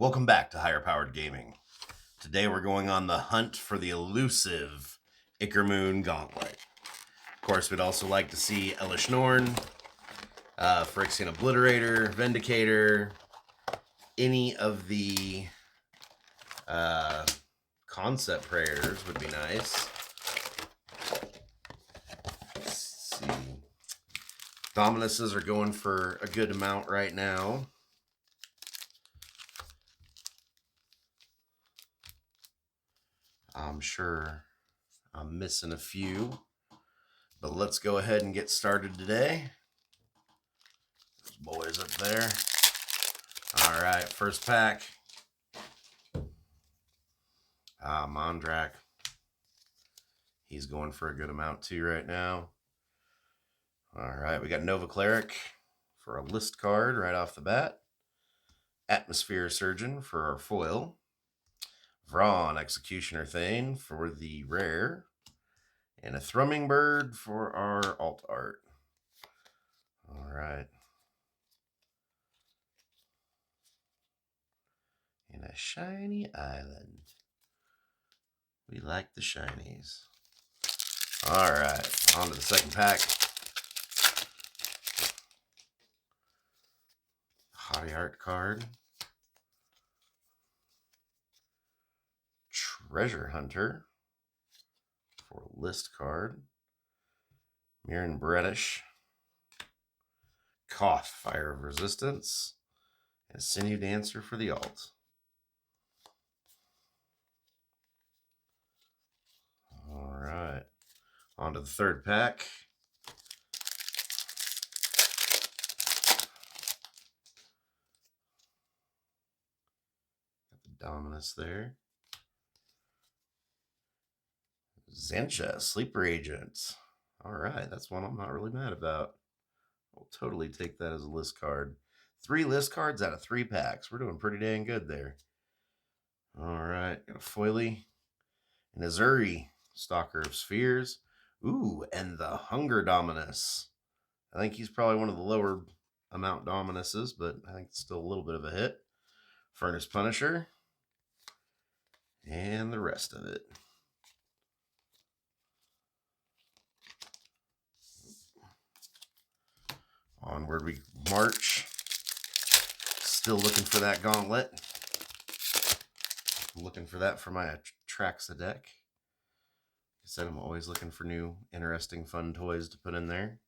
Welcome back to Higher Powered Gaming. Today we're going on the hunt for the elusive Ichormoon Gauntlet. Of course, we'd also like to see Ichormoon, Phyrexian Obliterator, Vindicator, any of the concept prayers would be nice. Let's see. Dominuses are going for a good amount right now. I'm sure I'm missing a few, but let's go ahead and get started today. Those boys up there. All right, first pack. Mondrak. He's going for a good amount too right now. All right, we got Nova Cleric for a list card right off the bat. Atmosphere Surgeon for our foil. Vrawn Executioner Thane for the rare. And a Thrumming Bird for our alt art. All right. And a shiny island. We like the shinies. All right, on to the second pack. Hobby art card. Treasure Hunter for a list card. Mirren Bredish. Koth, Fire of Resistance. And Sinew Dancer for the alt. All right. On to the third pack. Got the Dominus there. Xancha, Sleeper Agent. All right, that's one I'm not really mad about. I'll totally take that as a list card. 3 list cards out of 3 packs. We're doing pretty dang good there. All right, got a Foily, an Azuri, Stalker of Spheres. Ooh, and the Hunger Dominus. I think he's probably one of the lower amount Dominuses, but I think it's still a little bit of a hit. Furnace Punisher. And the rest of it. Onward we march. Still looking for that gauntlet. Looking for that for my Traxa deck. Like I said, I'm always looking for new, interesting, fun toys to put in there.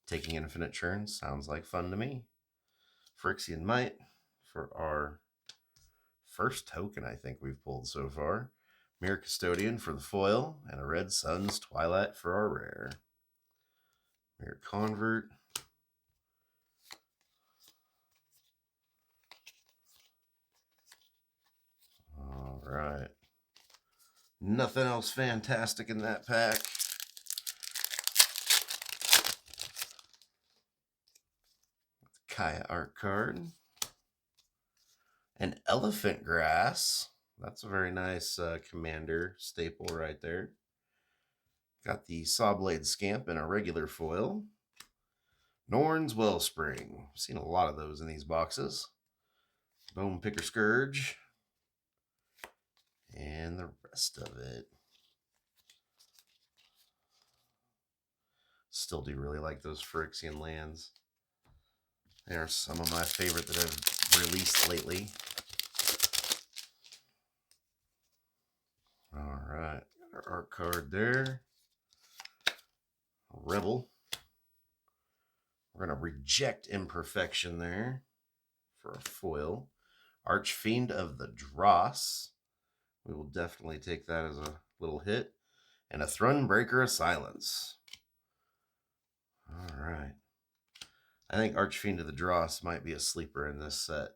Taking Infinite Churn sounds like fun to me. Phyrexian Might for our first token I think we've pulled so far. Mirror Custodian for the foil, and a Red Sun's Twilight for our rare. Mirror Convert. All right. Nothing else fantastic in that pack. Kaya art card. An Elephant Grass. That's a very nice commander staple right there. Got the Sawblade Scamp in a regular foil. Norn's Wellspring. I've seen a lot of those in these boxes. Bone Picker Scourge. And the rest of it. Still do really like those Phyrexian lands. They are some of my favorite that I've released lately. All right, got our art card there. Rebel. We're going to reject Imperfection there for a foil. Archfiend of the Dross. We will definitely take that as a little hit. And a Thronebreaker of Silence. All right. I think Archfiend of the Dross might be a sleeper in this set.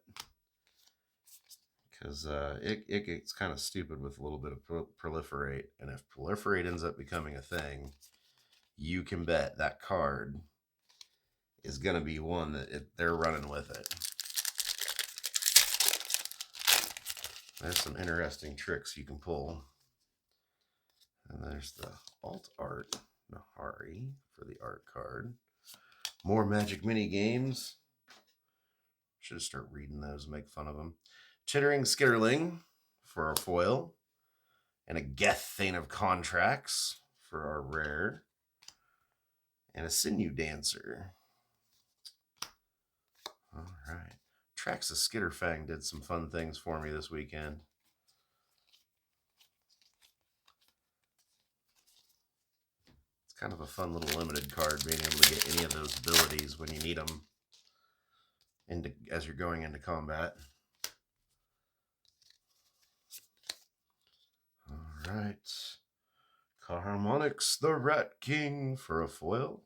Because it gets kind of stupid with a little bit of Proliferate. And if Proliferate ends up becoming a thing, you can bet that card is going to be one that they're running with it. There's some interesting tricks you can pull. And there's the alt art, Nahari, for the art card. More Magic Mini Games. Should start reading those and make fun of them. Chittering Skitterling for our foil. And a Geth Thane of Contracts for our rare. And a Sinew Dancer. All right. Trax of Skitterfang did some fun things for me this weekend. It's kind of a fun little limited card, being able to get any of those abilities when you need them as you're going into combat. All right. Harmonix the Rat King for a foil.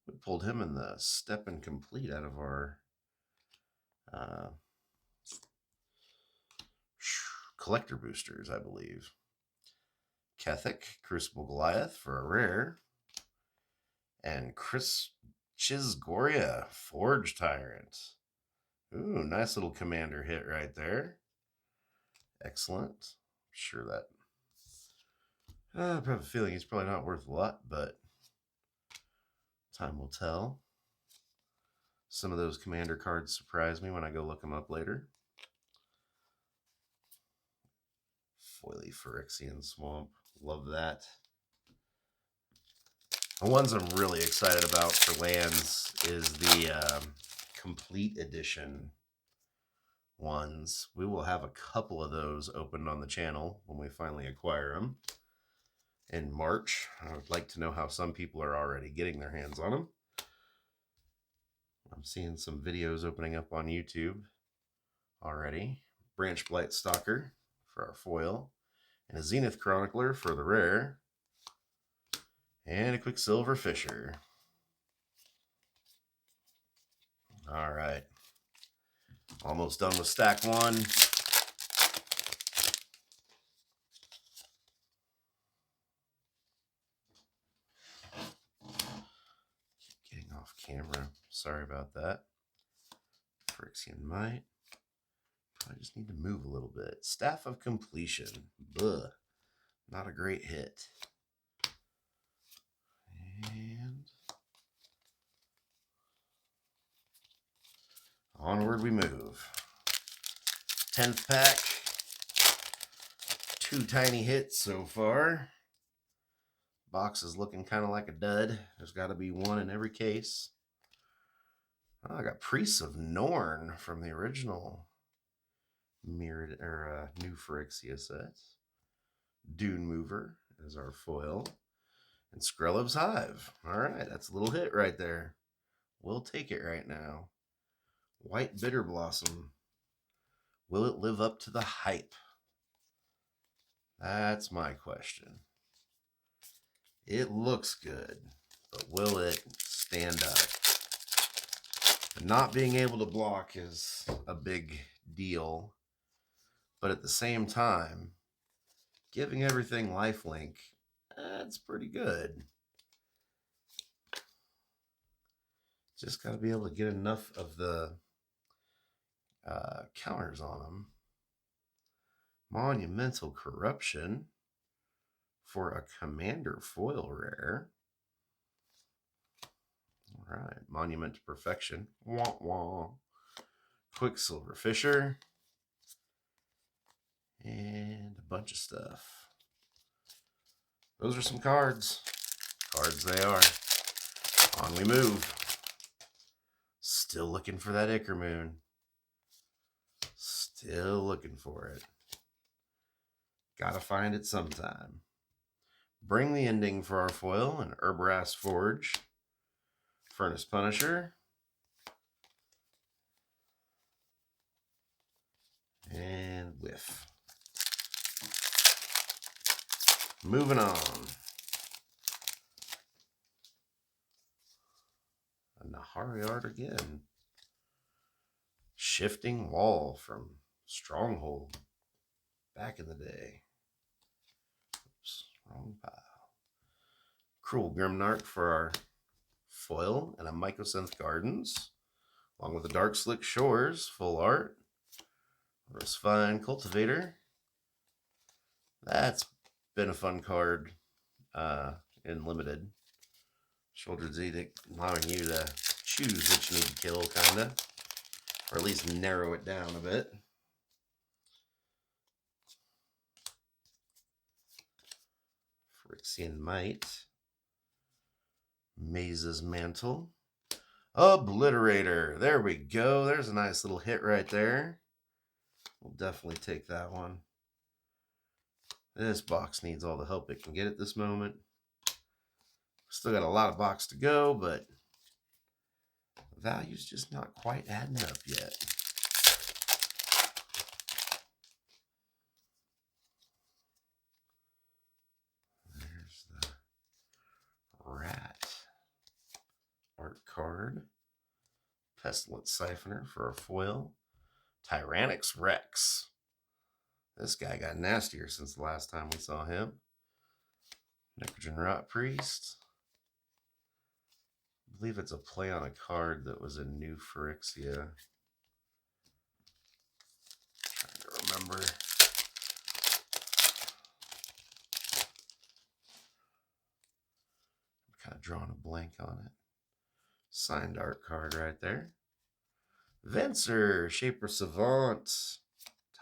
We pulled him in the Step and Complete out of our collector boosters, I believe. Kethic, Crucible Goliath for a rare. And Chisgoria, Forge Tyrant. Ooh, nice little commander hit right there. Excellent. I'm sure that... I have a feeling he's probably not worth a lot, but time will tell. Some of those commander cards surprise me when I go look them up later. Foily Phyrexian Swamp. Love that. The ones I'm really excited about for lands is the Complete Edition ones. We will have a couple of those opened on the channel when we finally acquire them in March. I would like to know how some people are already getting their hands on them. I'm seeing some videos opening up on YouTube already. Branch Blight Stalker for our foil. And a Zenith Chronicler for the rare. And a Quicksilver Fisher. All right. Almost done with stack one. Keep getting off camera. Sorry about that. Phyrexian Might. I just need to move a little bit. Staff of Completion. Ugh. Not a great hit. And onward we move. 10th pack. 2 tiny hits so far. Box is looking kind of like a dud. There's got to be one in every case. Oh, I got Priests of Norn from the original mirrored or new Phyrexia set. Dune Mover is our foil. And Skrellov's Hive. All right, that's a little hit right there. We'll take it right now. White Bitter Blossom. Will it live up to the hype? That's my question. It looks good, but will it stand up? Not being able to block is a big deal, but at the same time, giving everything lifelink, that's pretty good. Just got to be able to get enough of the counters on them. Monumental Corruption for a Commander foil rare. All right, Monument to Perfection. Wah wah. Quicksilver Fisher. And a bunch of stuff. Those are some cards. Cards they are. On we move. Still looking for that Ichormoon. Still looking for it. Gotta find it sometime. Bring the Ending for our foil. An Herbaras Forge. Furnace Punisher. And whiff. Moving on. A Nahari art again. Shifting Wall from Stronghold. Back in the day. Oops, wrong pile. Cruel Grimnark for our foil. And a Mycosynth Gardens. Along with the Dark Slick Shores. Full art. Rusfine Cultivator. That's been a fun card in Limited. Shouldered Edict, allowing you to choose which you need to kill, kind of. Or at least narrow it down a bit. Phyrexian Might. Maze's Mantle. Obliterator. There we go. There's a nice little hit right there. We'll definitely take that one. This box needs all the help it can get at this moment. Still got a lot of box to go, but the value's just not quite adding up yet. There's the Rat art card. Pestilent Siphoner for a foil. Tyrannix Rex. This guy got nastier since the last time we saw him. Necrogen Rot Priest. I believe it's a play on a card that was in New Phyrexia. Trying to remember. I'm kind of drawing a blank on it. Signed art card right there. Venser, Shaper Savant,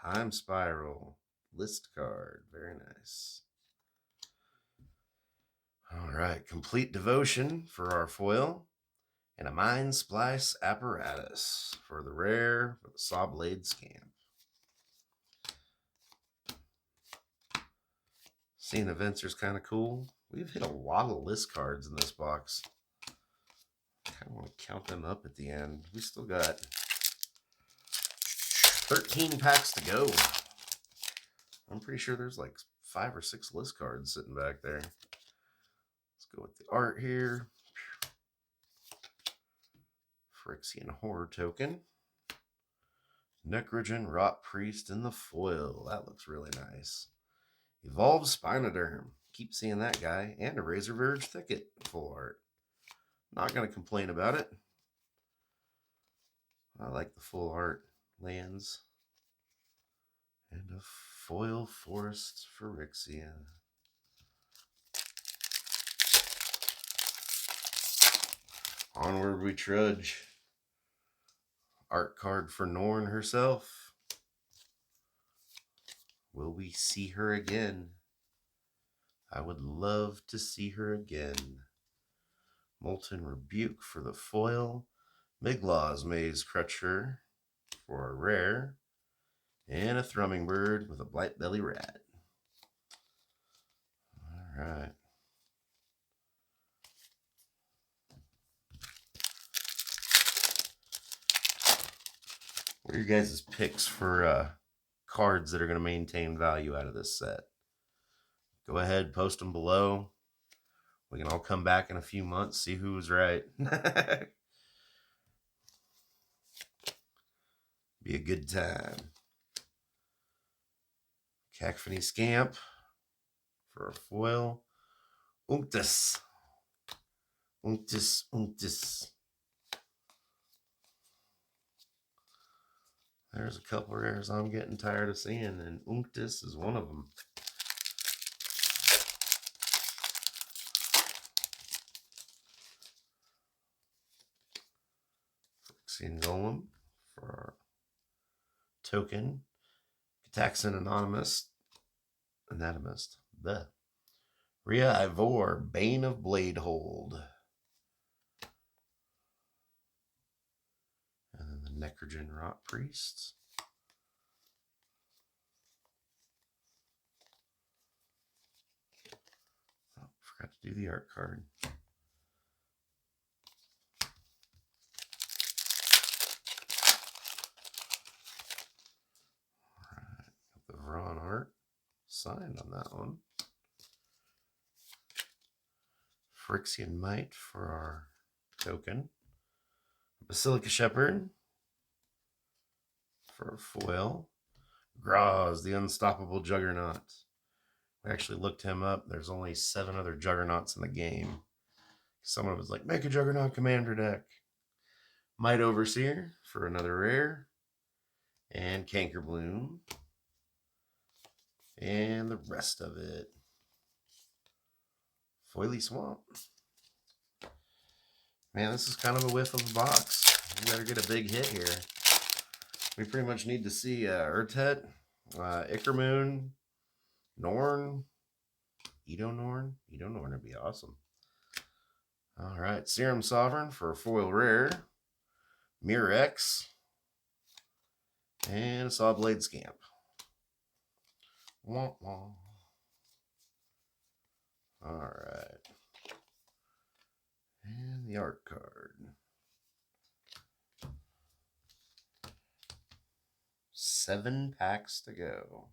Time Spiral, list card. Very nice. All right, Complete Devotion for our foil, and a Mind Splice Apparatus for the rare for the Sawblade Scamp. Seeing the Venser's kind of cool. We've hit a lot of list cards in this box. I kind of want to count them up at the end. We still got 13 packs to go. I'm pretty sure there's like 5 or 6 list cards sitting back there. Let's go with the art here. Phyrexian Horror Token. Necrogen Rot Priest in the foil. That looks really nice. Evolved Spinoderm. Keep seeing that guy. And a Razor Verge Thicket full art. Not going to complain about it. I like the full art lands. And a foil Forest Phyrexia. Onward we trudge. Art card for Norn herself. Will we see her again? I would love to see her again. Molten Rebuke for the foil. Miglaw's Maze Crutcher for a rare. And a Thrumming Bird with a Blight Belly Rat. All right. What are your guys' picks for cards that are going to maintain value out of this set? Go ahead, post them below. We can all come back in a few months, see who was right. Be a good time. Cacophony Scamp for a foil. Unctus. There's a couple rares I'm getting tired of seeing, and Unctus is one of them. Phyrexian Golem for our token. Cataxin Anatomist. The Rhea Ivor, Bane of Bladehold. And then the Necrogen Rot Priest. Oh, forgot to do the art card. Alright, got the Vron art signed on that one. Phyrexian Might for our token. Basilica Shepherd for a foil. Graz, the Unstoppable Juggernaut. We actually looked him up. There's only 7 other Juggernauts in the game. Someone was like, make a Juggernaut Commander deck. Might Overseer for another rare. And Cankerbloom. And the rest of it. Foily Swamp. Man, this is kind of a whiff of a box. We better get a big hit here. We pretty much need to see Urtet, Ichormoon, Norn, Ichormoon? Ichormoon would be awesome. All right, Serum Sovereign for a foil rare. Mirex. And a Saw Blade Scamp. Wah, wah. All right. And the art card. 7 packs to go.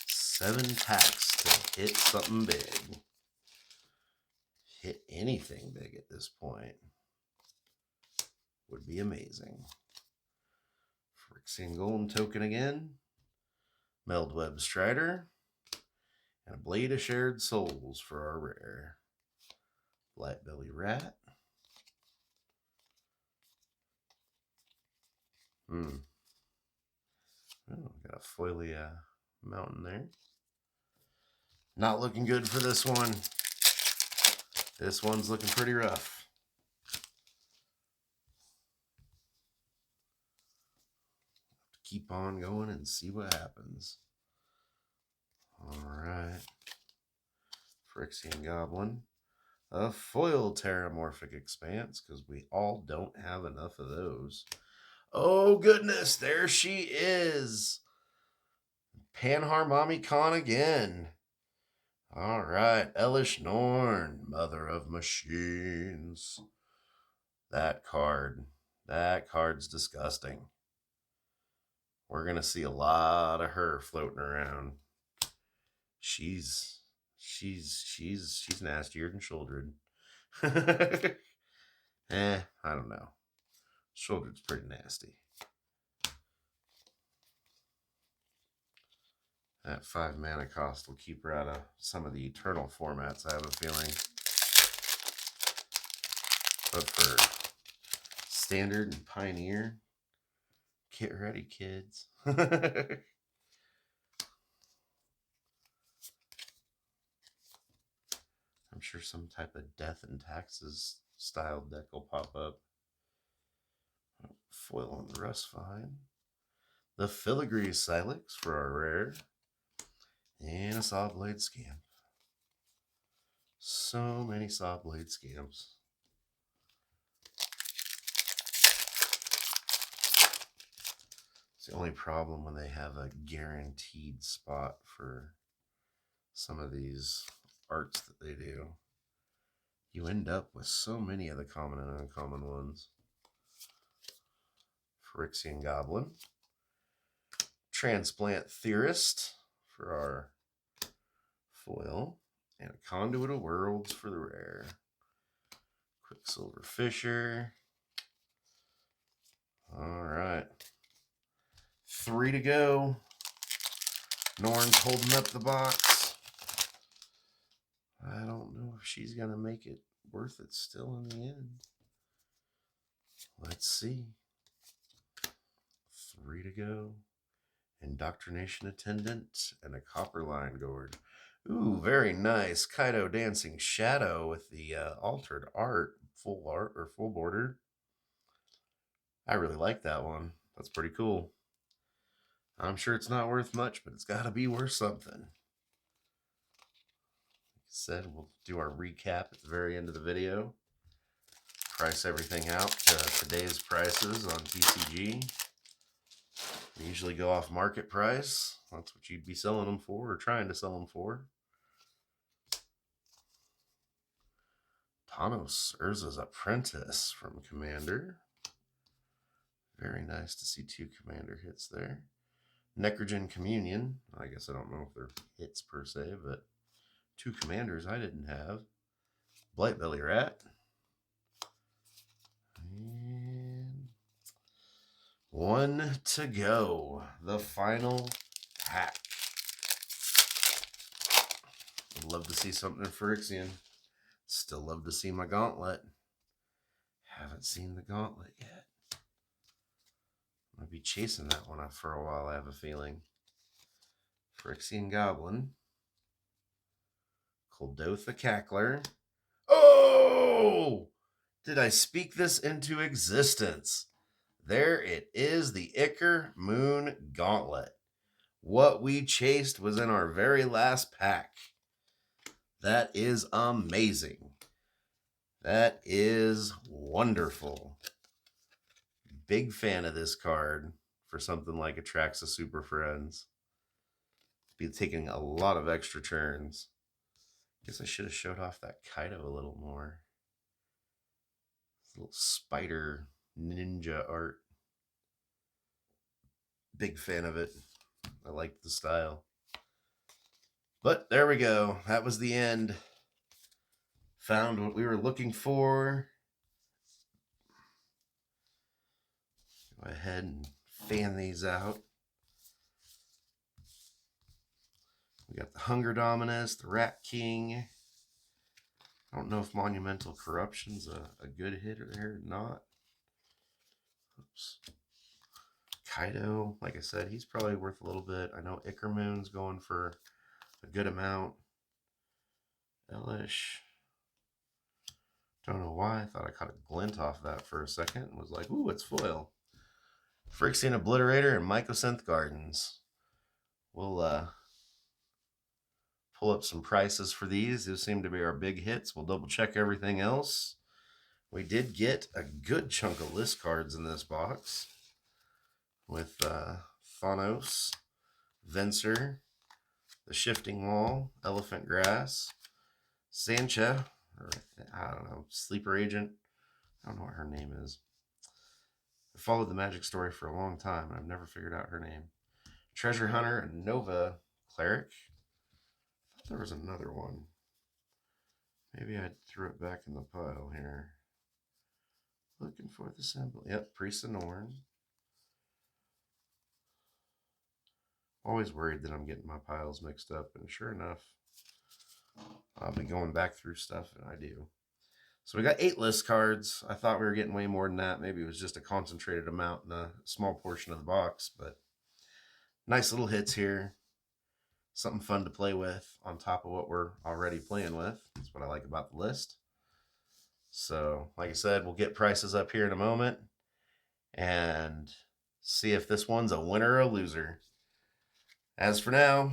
7 packs to hit something big. Hit anything big at this point. Would be amazing. Phyrexian Golden Token again. Meldweb Strider. And a Blade of Shared Souls for our rare. Blightbelly Rat. Oh, got a foily mountain there. Not looking good for this one. This one's looking pretty rough. Keep on going and see what happens. All right. Phyrexian Goblin. A foil Terramorphic Expanse, because we all don't have enough of those. Oh, goodness. There she is. Panharmonic again. All right. Elish Norn, Mother of Machines. That card's disgusting. We're going to see a lot of her floating around. She's nastier than Shouldred. I don't know. Shouldred's pretty nasty. That 5 mana cost will keep her out of some of the Eternal formats, I have a feeling. But for Standard and Pioneer, get ready, kids. I'm sure some type of Death and Taxes style deck will pop up. Foil on the Rustfine. The Filigree Silex for our rare. And a Saw Blade Scamp. So many Saw Blade Scamps. It's the only problem when they have a guaranteed spot for some of these arts that they do. You end up with so many of the common and uncommon ones. Phyrexian Goblin. Transplant Theorist for our foil. And a Conduit of Worlds for the rare. Quicksilver Fisher. All right. 3 to go. Norn's holding up the box. I don't know if she's going to make it worth it still in the end. Let's see. 3 to go. Indoctrination Attendant and a Copperline Gourd. Ooh, very nice. Kaido Dancing Shadow with the altered art, full border. I really like that one. That's pretty cool. I'm sure it's not worth much, but it's got to be worth something. Like I said, we'll do our recap at the very end of the video. Price everything out to today's prices on TCG. We usually go off market price. That's what you'd be selling them for or trying to sell them for. Thanos Urza's Apprentice from Commander. Very nice to see 2 Commander hits there. Necrogen Communion. I guess I don't know if they're hits per se, but 2 Commanders I didn't have. Blightbelly Rat. And 1 to go. The final pack. Would love to see something in Phyrexian. Still love to see my Gauntlet. Haven't seen the Gauntlet yet. I'm going to be chasing that one up for a while, I have a feeling. Phyrexian Goblin. Kuldotha Cackler. Oh! Did I speak this into existence? There it is, the Ichormoon Gauntlet. What we chased was in our very last pack. That is amazing. That is wonderful. Big fan of this card for something like Atraxa Super Friends. Be taking a lot of extra turns. Guess I should have showed off that Kaido a little more. This little spider ninja art. Big fan of it. I like the style. But there we go. That was the end. Found what we were looking for. Go ahead and fan these out. We got the Hunger Dominus, the Rat King. I don't know if Monumental Corruption's a good hitter there or not. Oops. Kaido, like I said, he's probably worth a little bit. I know Ichormoon's going for a good amount. Elish. Don't know why. I thought I caught a glint off that for a second and was like, ooh, it's foil. Phyrexian Obliterator and Mycosynth Gardens. We'll pull up some prices for these. These seem to be our big hits. We'll double check everything else. We did get a good chunk of list cards in this box with Thanos, Venser, the Shifting Wall, Elephant Grass, Sancha, or I don't know, Sleeper Agent. I don't know what her name is. I followed the Magic story for a long time, and I've never figured out her name. Treasure Hunter and Nova Cleric. I thought there was another one. Maybe I threw it back in the pile here. Looking for the symbol. Yep, Priest of Norn. Always worried that I'm getting my piles mixed up, and sure enough, I'll be going back through stuff, and I do. So we got 8 list cards. I thought we were getting way more than that. Maybe it was just a concentrated amount in a small portion of the box, but nice little hits here. Something fun to play with on top of what we're already playing with. That's what I like about the list. So, like I said, we'll get prices up here in a moment and see if this one's a winner or a loser. As for now,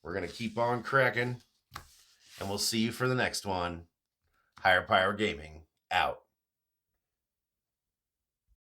we're going to keep on cracking, and we'll see you for the next one. Higher Power Gaming, out.